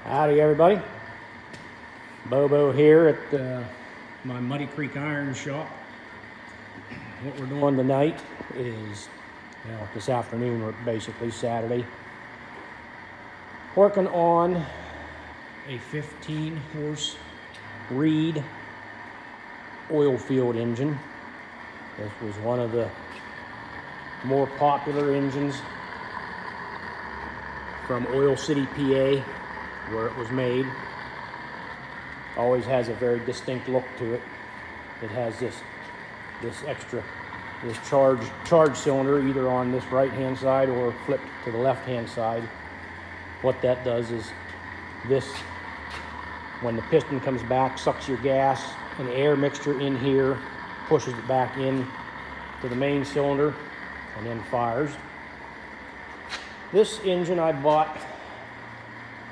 Howdy everybody, Bobo here at my Muddy Creek Iron Shop. What we're doing tonight is, this afternoon, or basically Saturday, working on a 15 horse Reid oil field engine. This was one of the more popular engines from Oil City, PA, where it was made. Always has a very distinct look to it. It has this charge cylinder either on this right hand side or flipped to the left hand side. What that does is this, when the piston comes back, sucks your gas and air mixture in here, pushes it back in to the main cylinder, and then fires. This engine I bought,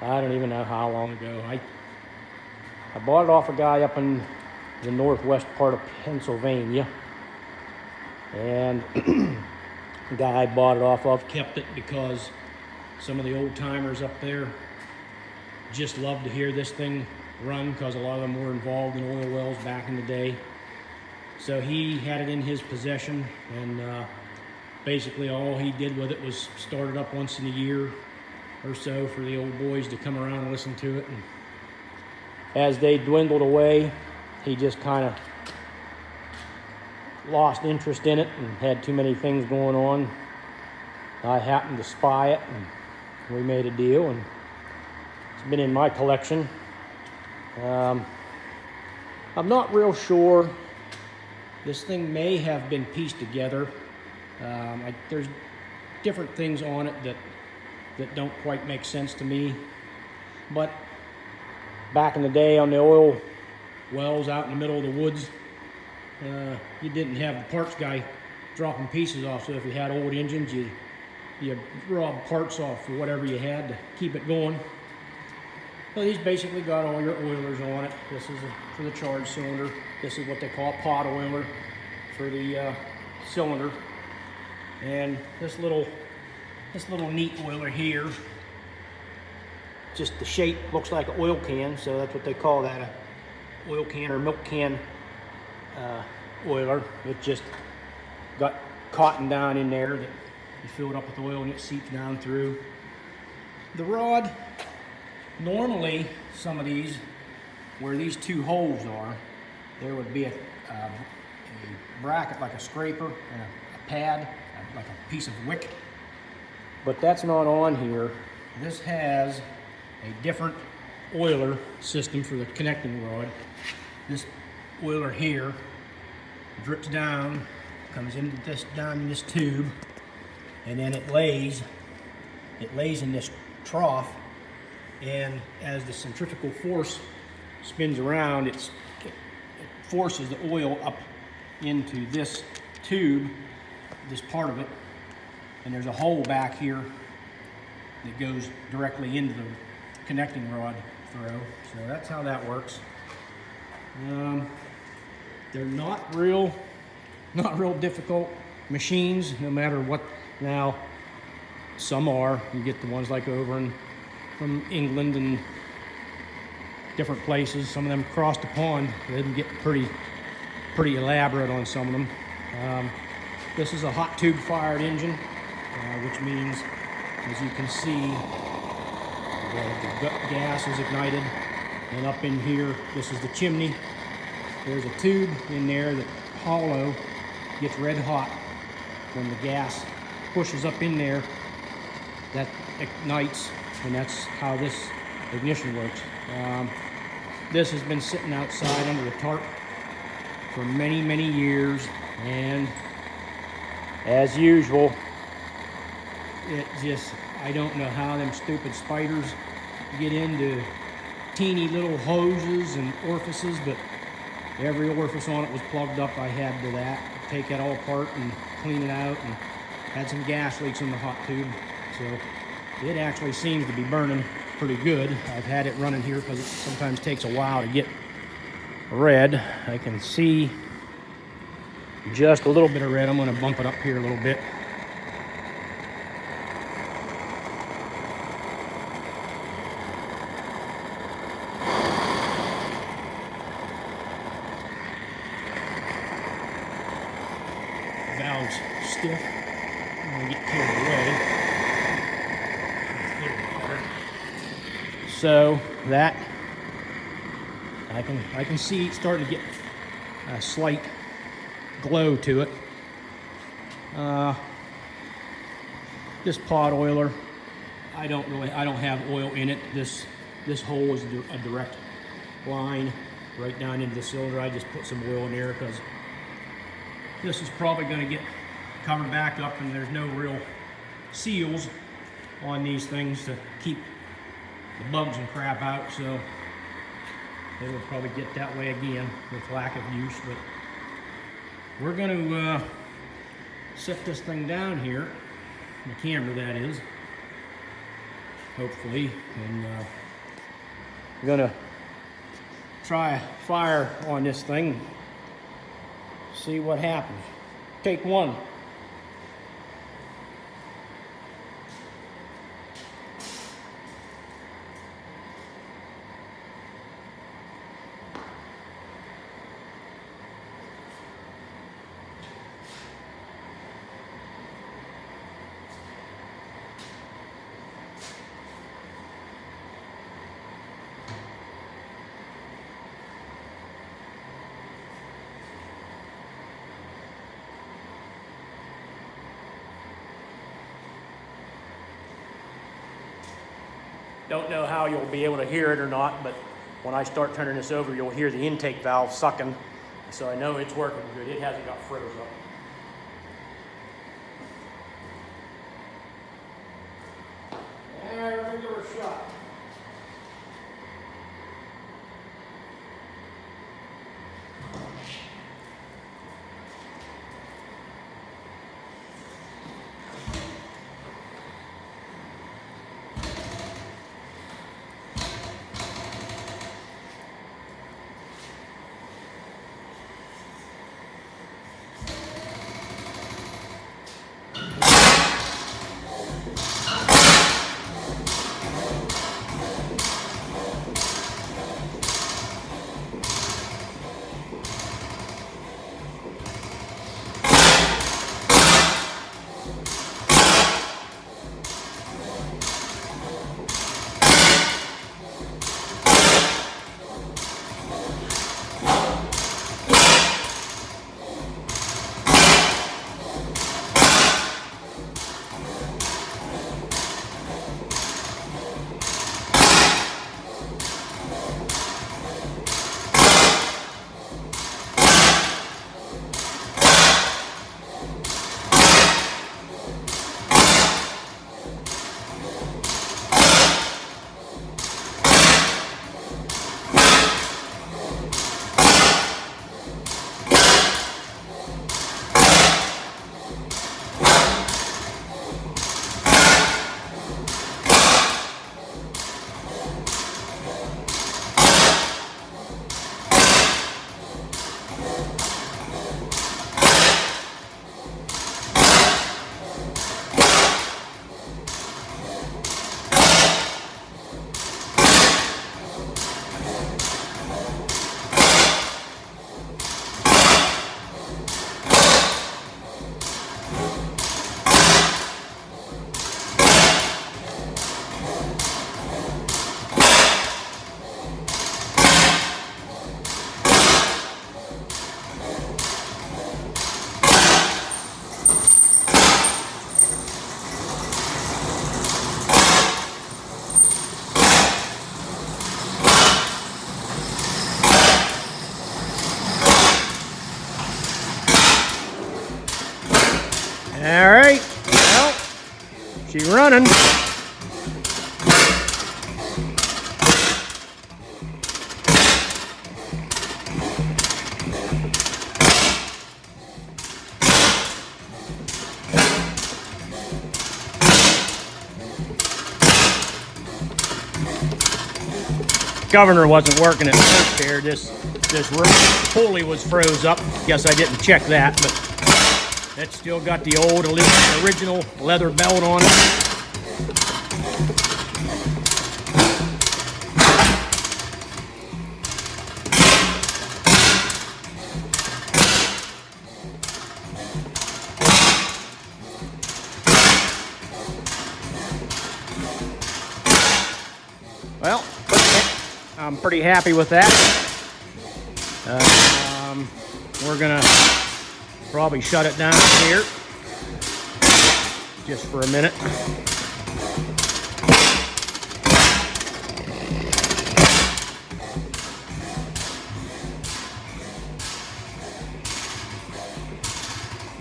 I don't even know how long ago. I bought it off a guy up in the northwest part of Pennsylvania. And the guy I bought it off of kept it because some of the old timers up there just loved to hear this thing run, because a lot of them were involved in oil wells back in the day. So he had it in his possession, and basically all he did with it was start it up once in a year or so for the old boys to come around and listen to it. And as they dwindled away, he just kind of lost interest in it and had too many things going on. I happened to spy it, and we made a deal, and it's been in my collection. I'm not real sure. This thing may have been pieced together. There's different things on it that don't quite make sense to me. But back in the day on the oil wells out in the middle of the woods, you didn't have the parts guy dropping pieces off. So if you had old engines, you rob parts off for whatever you had to keep it going. So these basically got all your oilers on it. This is for the charge cylinder. This is what they call a pot oiler for the cylinder. And this little neat oiler here, just the shape looks like an oil can, so that's what they call that, a oil can or milk can oiler. It just got cotton down in there that you fill it up with oil and it seeps down through. The rod, normally some of these, where these two holes are, there would be a bracket like a scraper and a pad, like a piece of wick. But that's not on here. This has a different oiler system for the connecting rod. This oiler here drips down, comes into this, down in this tube, and then it lays in this trough. And as the centrifugal force spins around, it forces the oil up into this tube, this part of it, and there's a hole back here that goes directly into the connecting rod throw. So that's how that works. They're not real difficult machines, no matter what. Now, some are. You get the ones like over from England and different places. Some of them across the pond, they can get pretty elaborate on some of them. This is a hot tube fired engine, which means, as you can see, the gas is ignited, and up in here, this is the chimney. There's a tube in there that hollow, gets red hot. When the gas pushes up in there, that ignites, and that's how this ignition works. This has been sitting outside under the tarp for many years, and as usual, I don't know how them stupid spiders get into teeny little hoses and orifices, but every orifice on it was plugged up. I had to take that all apart and clean it out, and had some gas leaks in the hot tube. So it actually seems to be burning pretty good. I've had it running here because it sometimes takes a while to get red. I can see just a little bit of red. I'm going to bump it up here a little bit. valve's stiff. I'm gonna get carried away. So that I can see it's starting to get a slight glow to it. This pot oiler, I don't have oil in it. This hole is a direct line right down into the cylinder. I just put some oil in there because this is probably going to get covered back up, and there's no real seals on these things to keep the bugs and crap out, so they will probably get that way again with lack of use. But we're going to set this thing down here, the camera that is, hopefully, and we're going to try a fire on this thing, see what happens. Take one. Don't know how you'll be able to hear it or not, but when I start turning this over, you'll hear the intake valve sucking. So I know it's working good. It hasn't got froze up. And we're gonna give her a shot. All right, well, she's running. Governor wasn't working at first there. This pulley was froze up. Guess I didn't check that, but that's still got the old original leather belt on it. Well, I'm pretty happy with that. We're gonna probably shut it down here just for a minute.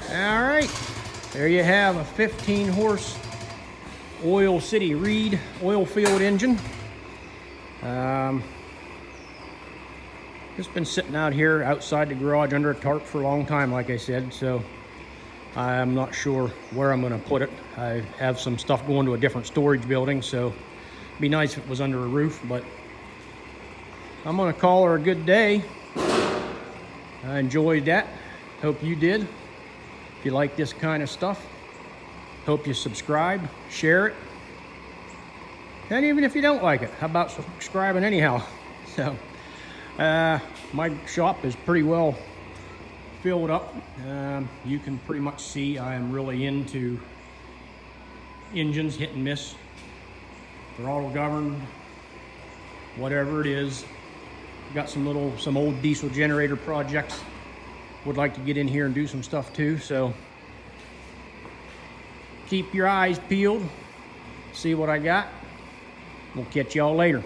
All right, there you have a 15-horse Oil City Reid oil field engine. It's been sitting out here outside the garage under a tarp for a long time, like I said, so I'm not sure where I'm going to put it. I have some stuff going to a different storage building, so it'd be nice if it was under a roof, but I'm going to call her a good day. I enjoyed that. Hope you did. If you like this kind of stuff, hope you subscribe, share it. And even if you don't like it, how about subscribing anyhow? So, my shop is pretty well filled up. You can pretty much see I am really into engines, hit and miss, throttle governed, whatever it is. Got some old diesel generator projects. Would like to get in here and do some stuff too, so keep your eyes peeled, see what I got. We'll catch y'all later.